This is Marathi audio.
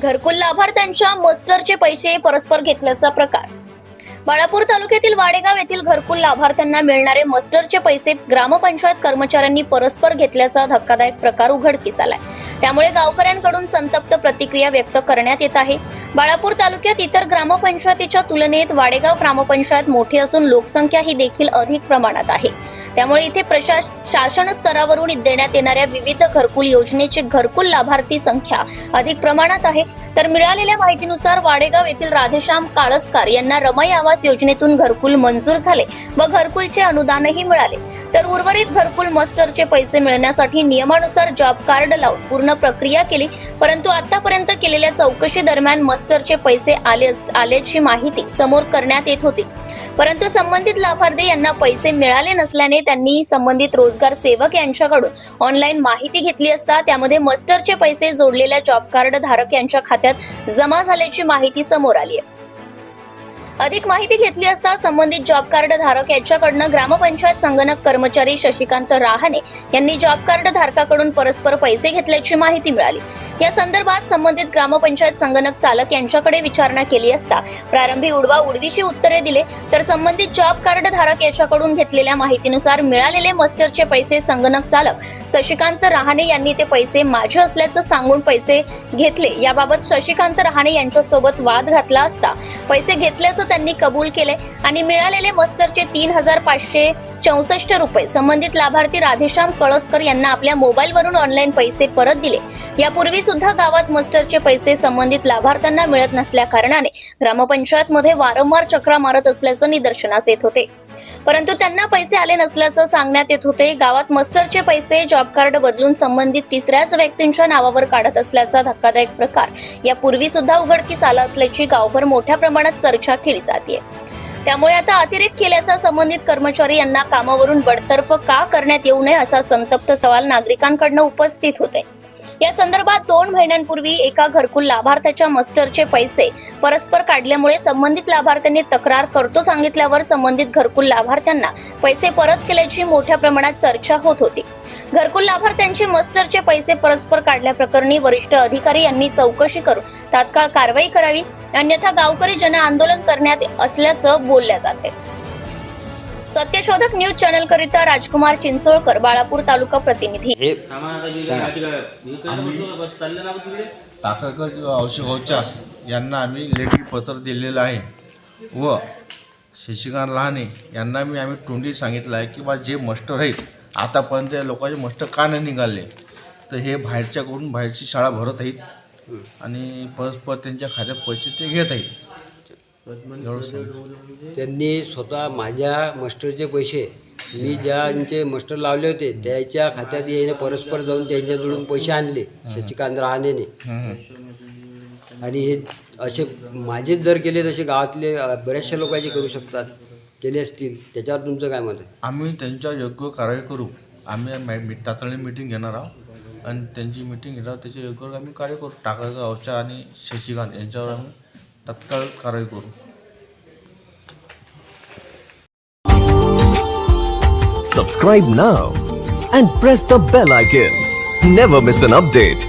घरकुल लाभार्थ्यांच्या मस्टरचे पैसे परस्पर घेतल्याचा प्रकार। बाळापूर तालुक्यातील वाडेगाव येथील घरकुल लाभार्थ्यांना मिळणारे मस्टरचे पैसे ग्रामपंचायत कर्मचाऱ्यांनी परस्पर घेतल्याचा धक्कादायक प्रकार उघडकीस आलाय। त्यामुळे गावकऱ्यांकडून संतप्त प्रतिक्रिया व्यक्त करण्यात येत आहे। बाळापूर तालुक्यात इतर ग्रामपंचायतीच्या तुलनेत वाडेगाव ग्रामपंचायत मोठी असून लोकसंख्या ही देखील अधिक प्रमाणात आहे। त्यामुळे इथे शासन स्तरावरून देण्यात येणाऱ्या विविध घरकुल योजनेचे घरकुल लाभार्थी संख्या अधिक प्रमाणात आहे। तर मिळालेल्या माहितीनुसार वाडेगाव येथील राधेश्याम काळसकर यांना रमाई आवास योजनेतून घरकुल मंजूर झाले व घरकुलचे अनुदानही मिळाले। तर उर्वरित घरकुल मस्टरचे पैसे मिळण्यासाठी नियमानुसार जॉब कार्ड लावून पूर्ण प्रक्रिया केली, परंतु आतापर्यंत केलेल्या चौकशी दरम्यान मस्टरचे पैसे आल्याची माहिती समोर करण्यात येत होती। परंतु संबंधित लाभार्थी यांना पैसे मिळाले नसल्याने त्यांनी संबंधित रोजगार सेवक यांच्याकडून ऑनलाईन माहिती घेतली असता त्यामध्ये मस्टरचे पैसे जोडलेल्या जॉब कार्ड धारक यांच्या खात्यात जमा झाल्याची माहिती समोर आली आहे। अधिक माहिती घेतली असता संबंधित जॉब कार्ड धारक यांच्याकडून ग्रामपंचायत संगणक कर्मचारी शशिकांत राहणे यांनी जॉब कार्ड धारकाकडून परस्पर पैसे घेतल्याची माहिती मिळाली। या संदर्भात संबंधित ग्रामपंचायत संगणक चालक यांच्याकडे विचारणा केली असता प्रारंभी उडवीची उत्तरे दिले, तर संबंधित जॉब कार्ड धारक यांच्याकडून घेतलेल्या माहितीनुसार मिळालेले मस्टरचे पैसे संगणक चालक शशिकांत राहणे यांनी ते पैसे माझे असल्याचं सांगून पैसे घेतले। याबाबत शशिकांत राहणे यांच्यासोबत वाद घातला असता पैसे घेतल्याचं त्यांनी कबूल केले आणि मिळालेले मस्टरचे 3,564 रुपये संबंधित लाभार्थी राधेश्याम कळसकर यांना आपल्या मोबाईलवरून ऑनलाईन पैसे परत दिले। यापूर्वी सुद्धा गावात मस्टरचे पैसे संबंधित लाभार्थ्यांना मिळत नसल्या कारणाने ग्रामपंचायत मध्ये वारंवार चक्रा मारत असल्याचं निदर्शनास येत होते, परंतु त्यांना पैसे आले नसल्याचं सांगण्यात येत होते। गावात मस्टरचे पैसे जॉब कार्ड बदलून संबंधित तिसऱ्याच व्यक्तींच्या नावावर काढत असल्याचा धक्कादायक प्रकार यापूर्वी सुद्धा उघडकीस आला असल्याची गावभर मोठ्या प्रमाणात चर्चा केली जाते। त्यामुळे आता अतिरेक केल्याचा संबंधित कर्मचारी यांना कामावरून बडतर्फ का करण्यात येऊ नये असा संतप्त सवाल नागरिकांकडून उपस्थित होते। या संदर्भात 2 महिन्यांपूर्वी एका घरकुल लाभार्थ्याच्या मस्टरचे पैसे परस्पर काढल्यामुळे संबंधित लाभार्थ्यांनी तक्रार करतो सांगितल्यावर संबंधित घरकुल लाभार्थ्यांना पैसे परत केल्याची मोठ्या प्रमाणात चर्चा होत होती। घरकुल लाभार्थ्यांचे मस्टरचे पैसे परस्पर काढल्याप्रकरणी वरिष्ठ अधिकारी यांनी चौकशी करून तात्काळ कारवाई करावी, अन्यथा गावकरी जन आंदोलन करण्यात असल्याचं बोलल्या जाते। सत्यशोधक न्यूज चॅनल करिता राजकुमार चिंचोळकर, बाळापूर तालुका प्रतिनिधी। टाकळकर औषधोपचार यांना आम्ही लेखी पत्र दिलेलं आहे व शशिकांत राहणे यांना आम्ही तोंडी सांगितलं आहे की बा जे मस्टर आहेत आतापर्यंत या लोकांचे मस्टर का नाही निघाले, तर हे बाहेरची शाळा भरत आहेत आणि परस्पर त्यांच्या खात्यात पैसे ते घेत आहेत। त्यांनी स्वतः माझ्या मस्टरचे पैसे मी ज्यांचे मस्टर लावले होते त्याच्या खात्यात येणे परस्पर जाऊन त्यांच्याकडून पैसे आणले शशिकांत राहणेने। आणि हे असे माझेच जर केले तसे गावातले बऱ्याचशा लोकांचे करू शकतात, केले असतील, त्याच्यावर तुमचं काय मत आहे? आम्ही त्यांच्यावर योग्य कारवाई करू। आम्ही तातडीने मीटिंग घेणार आहोत आणि त्यांची मीटिंग घेणार त्याच्या योग्य आम्ही कार्य करू। टाकळकर औषध आणि शशिकांत यांच्यावर आम्ही तत्काळ कारवाई करू। Subscribe now and press the bell icon. Never miss an update.